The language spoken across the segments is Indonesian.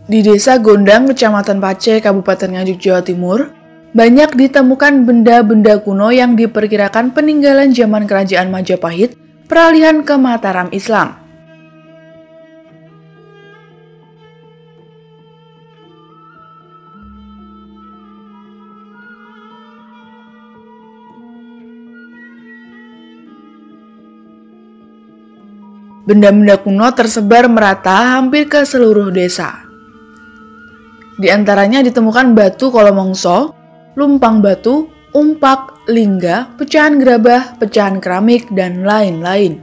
Di Desa Gondang, Kecamatan Pace, Kabupaten Nganjuk, Jawa Timur, banyak ditemukan benda-benda kuno yang diperkirakan peninggalan zaman Kerajaan Majapahit peralihan ke Mataram Islam. Benda-benda kuno tersebar merata hampir ke seluruh desa. Di antaranya ditemukan batu kolomongso, lumpang batu, umpak, lingga, pecahan gerabah, pecahan keramik, dan lain-lain.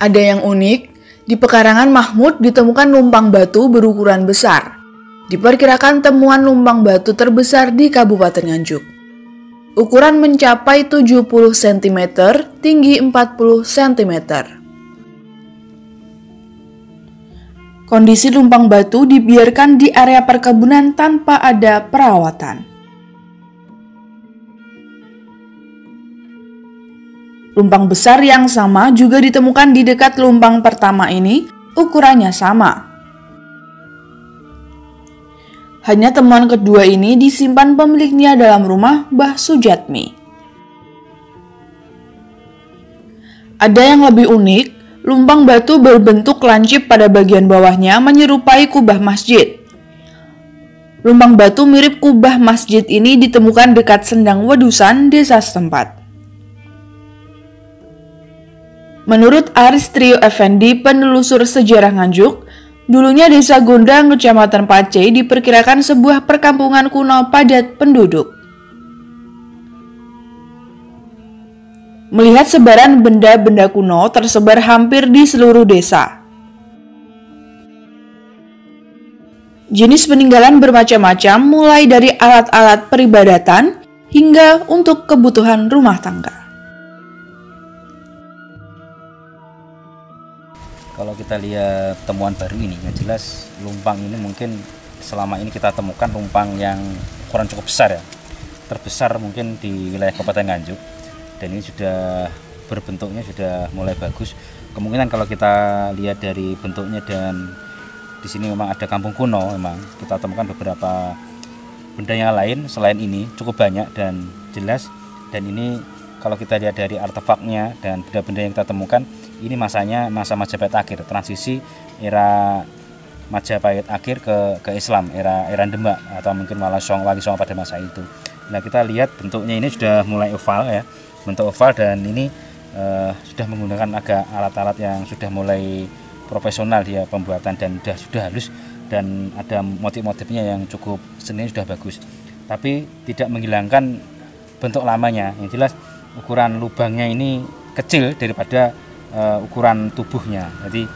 Ada yang unik. Di pekarangan Mahmud ditemukan lumpang batu berukuran besar. Diperkirakan temuan lumpang batu terbesar di Kabupaten Nganjuk. Ukuran mencapai 70 cm, tinggi 40 cm. Kondisi lumpang batu dibiarkan di area perkebunan tanpa ada perawatan. Lumpang besar yang sama juga ditemukan di dekat lumpang pertama ini, ukurannya sama. Hanya temuan kedua ini disimpan pemiliknya dalam rumah Mbah Sujatmi. Ada yang lebih unik, lumpang batu berbentuk lancip pada bagian bawahnya menyerupai kubah masjid. Lumpang batu mirip kubah masjid ini ditemukan dekat Sendang Wedusan, desa setempat. Menurut Aristrio Effendi, penelusur sejarah Nganjuk, dulunya Desa Gondang, Kecamatan Pace diperkirakan sebuah perkampungan kuno padat penduduk. Melihat sebaran benda-benda kuno tersebar hampir di seluruh desa. Jenis peninggalan bermacam-macam, mulai dari alat-alat peribadatan hingga untuk kebutuhan rumah tangga. Kalau kita lihat temuan baru ini, yang jelas lumpang ini mungkin selama ini kita temukan lumpang yang ukuran cukup besar ya, terbesar mungkin di wilayah Kabupaten Nganjuk, dan ini sudah berbentuknya sudah mulai bagus. Kemungkinan kalau kita lihat dari bentuknya dan di sini memang ada kampung kuno, memang kita temukan beberapa benda yang lain selain ini cukup banyak dan jelas. Dan ini kalau kita lihat dari artefaknya dan benda-benda yang kita temukan, ini masanya masa Majapahit akhir, transisi era Majapahit akhir ke Islam, era Demak atau mungkin Wali Songo pada masa itu. Nah, kita lihat bentuknya ini sudah mulai oval ya, bentuk oval, dan ini sudah menggunakan agak alat-alat yang sudah mulai profesional dia pembuatan dan sudah halus, dan ada motif-motifnya yang cukup seninya sudah bagus. Tapi tidak menghilangkan bentuk lamanya. Yang jelas ukuran lubangnya ini kecil daripada ukuran tubuhnya. Jadi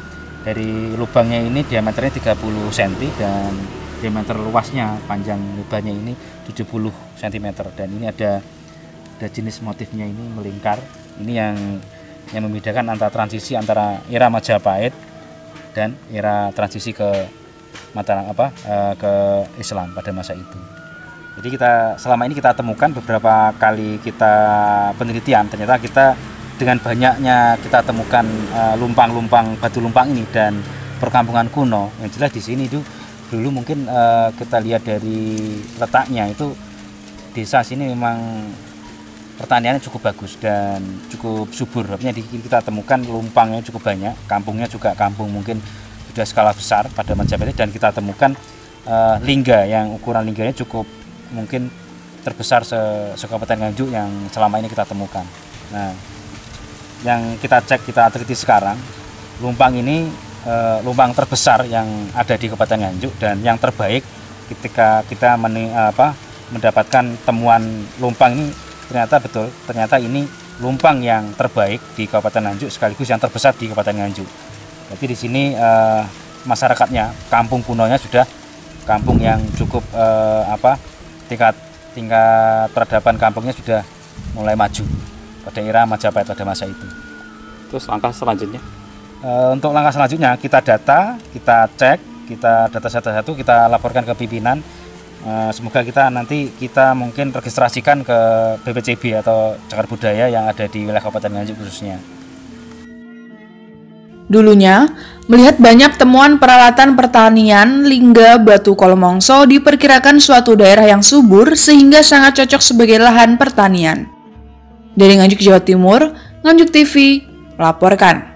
dari lubangnya ini diameternya 30 cm dan diameter luasnya panjang lubangnya ini 70 cm, dan ini ada jenis motifnya ini melingkar. Ini yang membedakan antara transisi antara era Majapahit dan era transisi ke Mataram ke Islam pada masa itu. Jadi selama ini kita temukan beberapa kali kita penelitian, ternyata kita dengan banyaknya kita temukan lumpang-lumpang batu lumpang ini dan perkampungan kuno, yang jelas di sini itu dulu mungkin kita lihat dari letaknya itu desa sini memang pertaniannya cukup bagus dan cukup subur. Artinya kita temukan lumpangnya cukup banyak, kampungnya juga kampung mungkin sudah skala besar pada Majapahit, dan kita temukan lingga yang ukuran lingganya cukup mungkin terbesar se-Kabupaten Nganjuk yang selama ini kita temukan. Nah, yang kita cek, kita teliti sekarang, lumpang ini lumpang terbesar yang ada di Kabupaten Nganjuk dan yang terbaik. Ketika kita mendapatkan temuan lumpang ini, ternyata ini lumpang yang terbaik di Kabupaten Nganjuk sekaligus yang terbesar di Kabupaten Nganjuk. Jadi di sini masyarakatnya, kampung kunonya sudah kampung yang cukup tingkat peradaban kampungnya sudah mulai maju pada era Majapahit pada masa itu. Terus langkah selanjutnya? Untuk langkah selanjutnya kita data, kita cek, kita data satu-satu, kita laporkan ke pimpinan, Semoga nanti kita mungkin registrasikan ke BPCB atau Cagar Budaya yang ada di wilayah Kabupaten Nganjuk khususnya. Dulunya, melihat banyak temuan peralatan pertanian lingga batu kolomongso diperkirakan suatu daerah yang subur sehingga sangat cocok sebagai lahan pertanian. Dari Nganjuk, Jawa Timur, Nganjuk TV melaporkan.